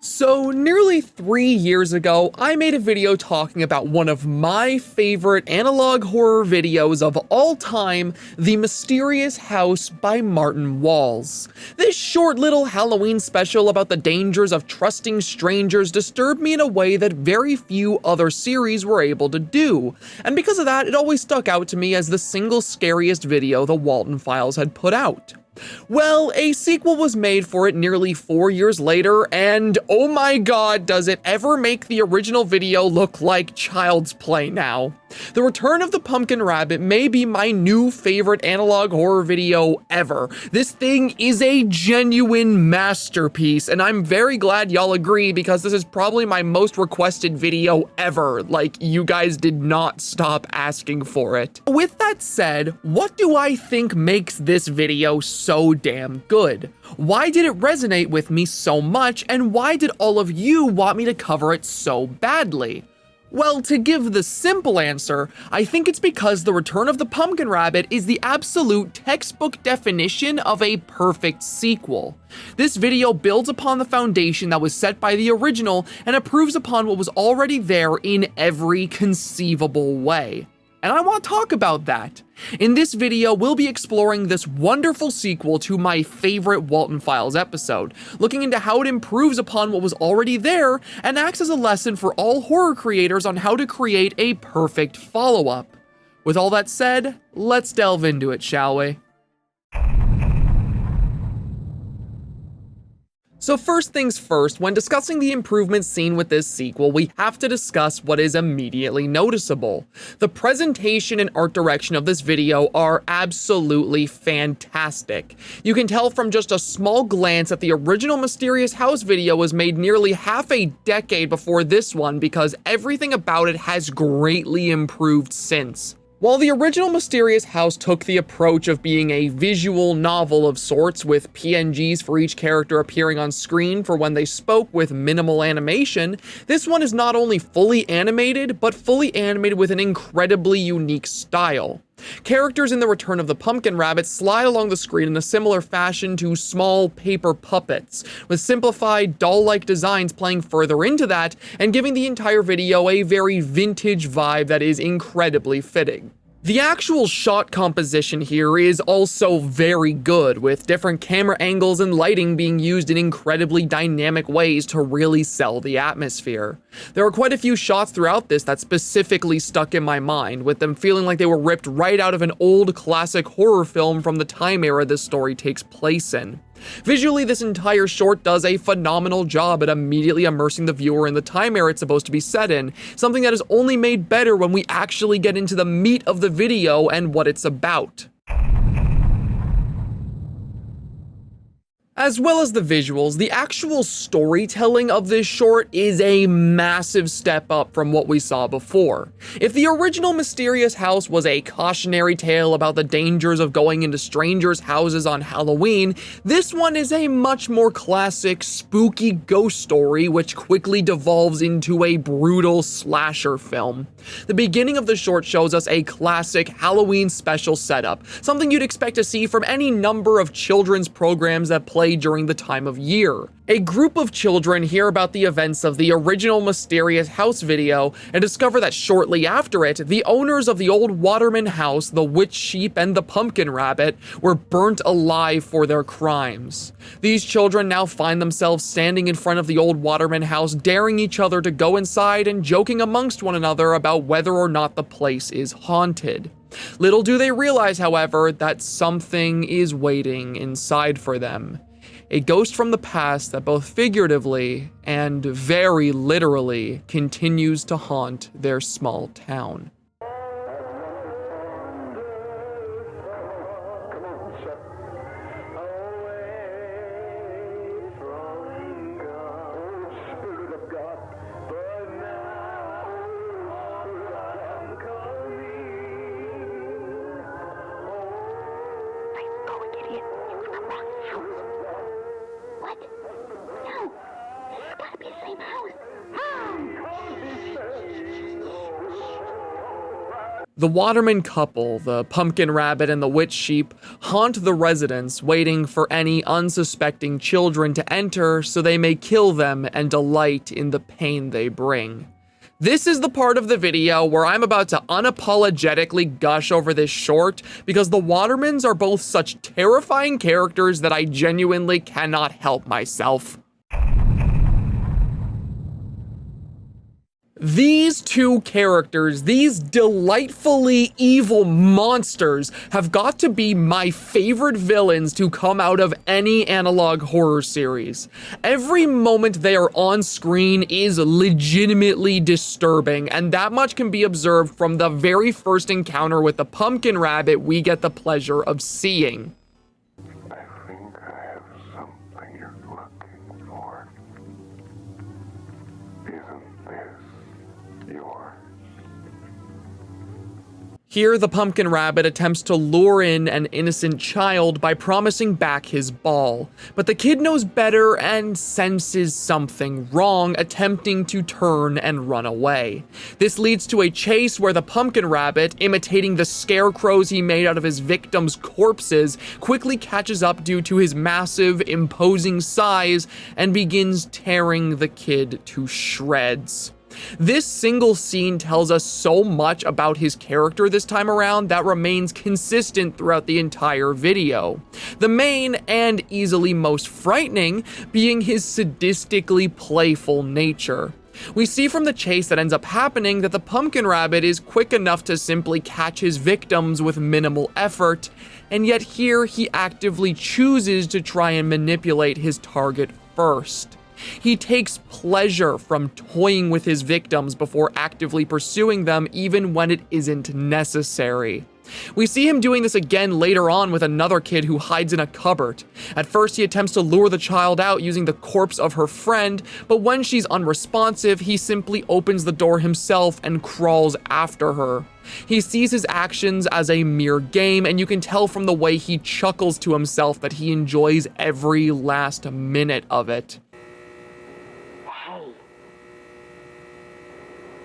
So, nearly 3 years ago, I made a video talking about one of my favorite analog horror videos of all time, The Mysterious House by Martin Walls. This short little Halloween special about the dangers of trusting strangers disturbed me in a way that very few other series were able to do, and because of that, it always stuck out to me as the single scariest video the Walten Files had put out. Well, a sequel was made for it nearly 4 years later, and oh my god, does it ever make the original video look like child's play now. The Return of the Pumpkin Rabbit may be my new favorite analog horror video ever. This thing is a genuine masterpiece, and I'm very glad y'all agree because this is probably my most requested video ever. Like, you guys did not stop asking for it. With that said, what do I think makes this video so damn good? Why did it resonate with me so much, and why did all of you want me to cover it so badly? Well, to give the simple answer, I think it's because The Return of the Pumpkin Rabbit is the absolute textbook definition of a perfect sequel. This video builds upon the foundation that was set by the original and improves upon what was already there in every conceivable way. And I want to talk about that. In this video, we'll be exploring this wonderful sequel to my favorite Walten Files episode, looking into how it improves upon what was already there and acts as a lesson for all horror creators on how to create a perfect follow-up. With all that said, let's delve into it, shall we? So first things first, when discussing the improvements seen with this sequel, we have to discuss what is immediately noticeable. The presentation and art direction of this video are absolutely fantastic. You can tell from just a small glance that the original Mysterious House video was made nearly half a decade before this one because everything about it has greatly improved since. While the original Mysterious House took the approach of being a visual novel of sorts with PNGs for each character appearing on screen for when they spoke with minimal animation, this one is not only fully animated, but fully animated with an incredibly unique style. Characters in The Return of the Pumpkin Rabbit slide along the screen in a similar fashion to small paper puppets, with simplified, doll-like designs playing further into that and giving the entire video a very vintage vibe that is incredibly fitting. The actual shot composition here is also very good, with different camera angles and lighting being used in incredibly dynamic ways to really sell the atmosphere. There are quite a few shots throughout this that specifically stuck in my mind, with them feeling like they were ripped right out of an old classic horror film from the time era this story takes place in. Visually, this entire short does a phenomenal job at immediately immersing the viewer in the time era it's supposed to be set in, something that is only made better when we actually get into the meat of the video and what it's about. As well as the visuals, the actual storytelling of this short is a massive step up from what we saw before. If the original Mysterious House was a cautionary tale about the dangers of going into strangers' houses on Halloween, this one is a much more classic, spooky ghost story which quickly devolves into a brutal slasher film. The beginning of the short shows us a classic Halloween special setup, something you'd expect to see from any number of children's programs that play during the time of year. A group of children hear about the events of the original Mysterious House video and discover that shortly after it, the owners of the old Waterman house, the witch sheep, and the pumpkin rabbit were burnt alive for their crimes. These children now find themselves standing in front of the old Waterman house, daring each other to go inside and joking amongst one another about whether or not the place is haunted. Little do they realize, however, that something is waiting inside for them. A ghost from the past that both figuratively and very literally continues to haunt their small town. What? No! This has gotta be the same house. The Waterman couple, the pumpkin rabbit and the witch sheep, haunt the residence, waiting for any unsuspecting children to enter so they may kill them and delight in the pain they bring. This is the part of the video where I'm about to unapologetically gush over this short because the Watermans are both such terrifying characters that I genuinely cannot help myself. These two characters, these delightfully evil monsters, have got to be my favorite villains to come out of any analog horror series. Every moment they are on screen is legitimately disturbing, and that much can be observed from the very first encounter with the pumpkin rabbit we get the pleasure of seeing. I think I have something you're looking for. Isn't this yours? Here, the pumpkin rabbit attempts to lure in an innocent child by promising back his ball, but the kid knows better and senses something wrong, attempting to turn and run away. This leads to a chase where the pumpkin rabbit, imitating the scarecrows he made out of his victims' corpses, quickly catches up due to his massive, imposing size and begins tearing the kid to shreds. This single scene tells us so much about his character this time around that remains consistent throughout the entire video. The main, and easily most frightening, being his sadistically playful nature. We see from the chase that ends up happening that the pumpkin rabbit is quick enough to simply catch his victims with minimal effort, and yet here he actively chooses to try and manipulate his target first. He takes pleasure from toying with his victims before actively pursuing them, even when it isn't necessary. We see him doing this again later on with another kid who hides in a cupboard. At first, he attempts to lure the child out using the corpse of her friend, but when she's unresponsive, he simply opens the door himself and crawls after her. He sees his actions as a mere game, and you can tell from the way he chuckles to himself that he enjoys every last minute of it. Hey.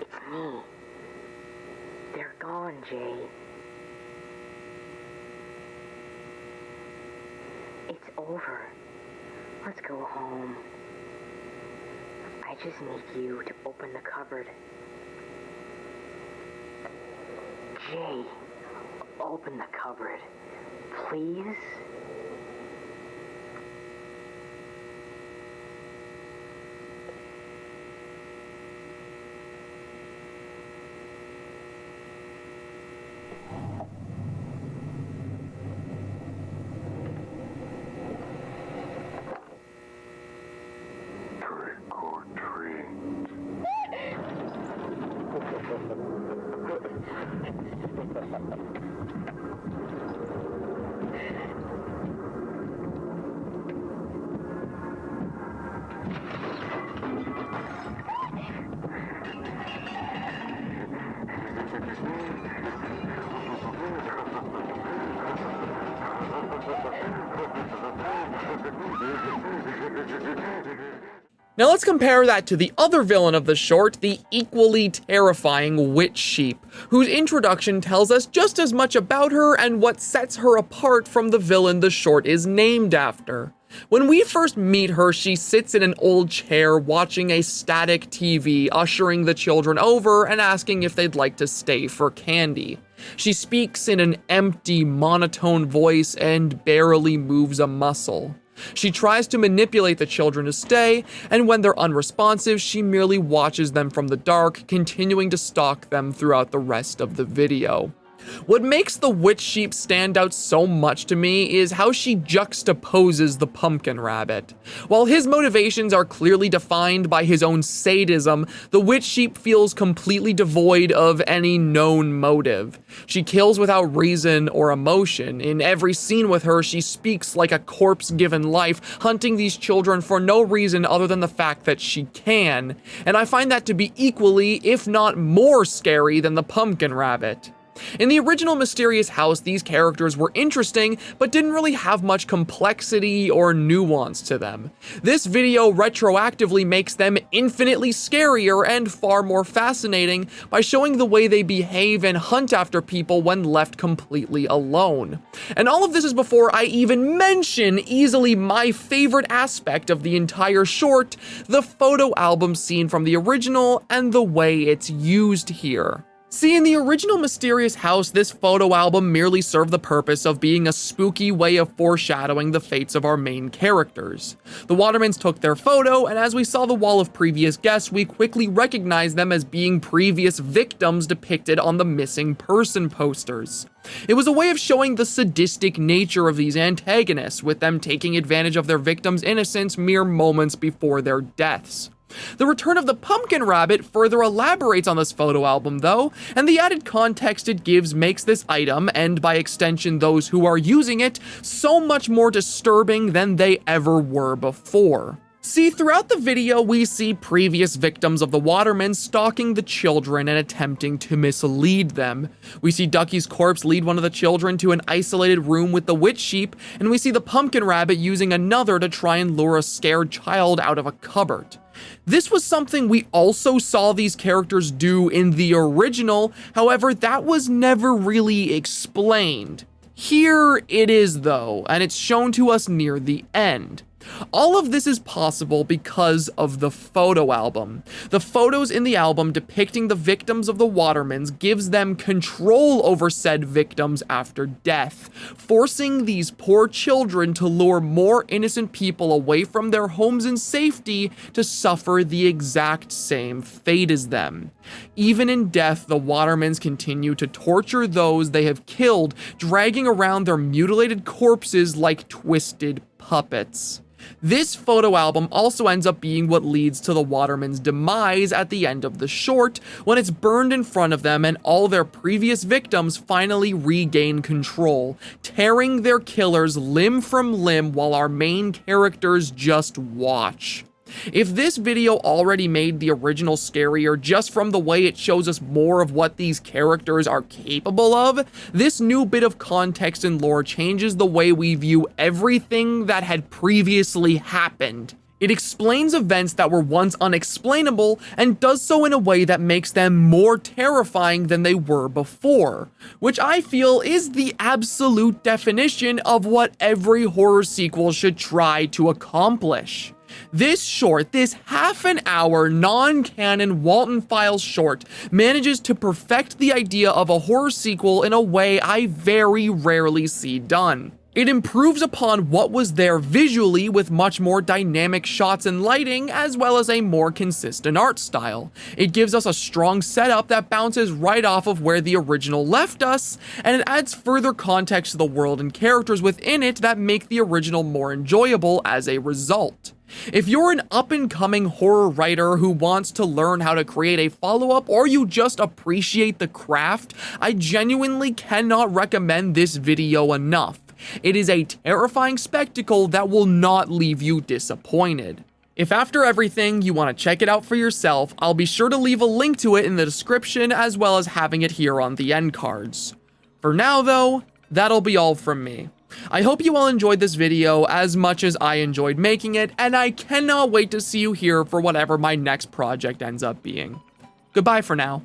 It's me. They're gone, Jay. It's over. Let's go home. I just need you to open the cupboard. Jay, open the cupboard. Please? Trick or treat. Now let's compare that to the other villain of the short, the equally terrifying Witch Sheep, whose introduction tells us just as much about her and what sets her apart from the villain the short is named after. When we first meet her, she sits in an old chair watching a static TV, ushering the children over and asking if they'd like to stay for candy. She speaks in an empty, monotone voice and barely moves a muscle. She tries to manipulate the children to stay, and when they're unresponsive, she merely watches them from the dark, continuing to stalk them throughout the rest of the video. What makes the Witch Sheep stand out so much to me is how she juxtaposes the pumpkin rabbit. While his motivations are clearly defined by his own sadism, the Witch Sheep feels completely devoid of any known motive. She kills without reason or emotion. In every scene with her, she speaks like a corpse given life, hunting these children for no reason other than the fact that she can. And I find that to be equally, if not more scary than the pumpkin rabbit. In the original Mysterious House, these characters were interesting, but didn't really have much complexity or nuance to them. This video retroactively makes them infinitely scarier and far more fascinating by showing the way they behave and hunt after people when left completely alone. And all of this is before I even mention easily my favorite aspect of the entire short, the photo album scene from the original and the way it's used here. See, in the original Mysterious House, this photo album merely served the purpose of being a spooky way of foreshadowing the fates of our main characters. The Watermans took their photo, and as we saw the wall of previous guests, we quickly recognized them as being previous victims depicted on the missing person posters. It was a way of showing the sadistic nature of these antagonists, with them taking advantage of their victims' innocence mere moments before their deaths. The return of the pumpkin rabbit further elaborates on this photo album though, and the added context it gives makes this item, and by extension those who are using it, so much more disturbing than they ever were before. See, throughout the video, we see previous victims of the Watermen stalking the children and attempting to mislead them. We see Ducky's corpse lead one of the children to an isolated room with the witch sheep, and we see the pumpkin rabbit using another to try and lure a scared child out of a cupboard. This was something we also saw these characters do in the original, however, that was never really explained. Here it is though, and it's shown to us near the end. All of this is possible because of the photo album. The photos in the album depicting the victims of the Watermans gives them control over said victims after death, forcing these poor children to lure more innocent people away from their homes and safety to suffer the exact same fate as them. Even in death, the Watermans continue to torture those they have killed, dragging around their mutilated corpses like twisted puppets. This photo album also ends up being what leads to the Waterman's demise at the end of the short, when it's burned in front of them and all their previous victims finally regain control, tearing their killers limb from limb while our main characters just watch. If this video already made the original scarier just from the way it shows us more of what these characters are capable of, this new bit of context and lore changes the way we view everything that had previously happened. It explains events that were once unexplainable and does so in a way that makes them more terrifying than they were before, which I feel is the absolute definition of what every horror sequel should try to accomplish. This short, this half an hour non-canon Walten Files short, manages to perfect the idea of a horror sequel in a way I very rarely see done. It improves upon what was there visually with much more dynamic shots and lighting, as well as a more consistent art style. It gives us a strong setup that bounces right off of where the original left us, and it adds further context to the world and characters within it that make the original more enjoyable as a result. If you're an up-and-coming horror writer who wants to learn how to create a follow-up, or you just appreciate the craft, I genuinely cannot recommend this video enough. It is a terrifying spectacle that will not leave you disappointed. If after everything you want to check it out for yourself, I'll be sure to leave a link to it in the description as well as having it here on the end cards. For now though, that'll be all from me. I hope you all enjoyed this video as much as I enjoyed making it, and I cannot wait to see you here for whatever my next project ends up being. Goodbye for now.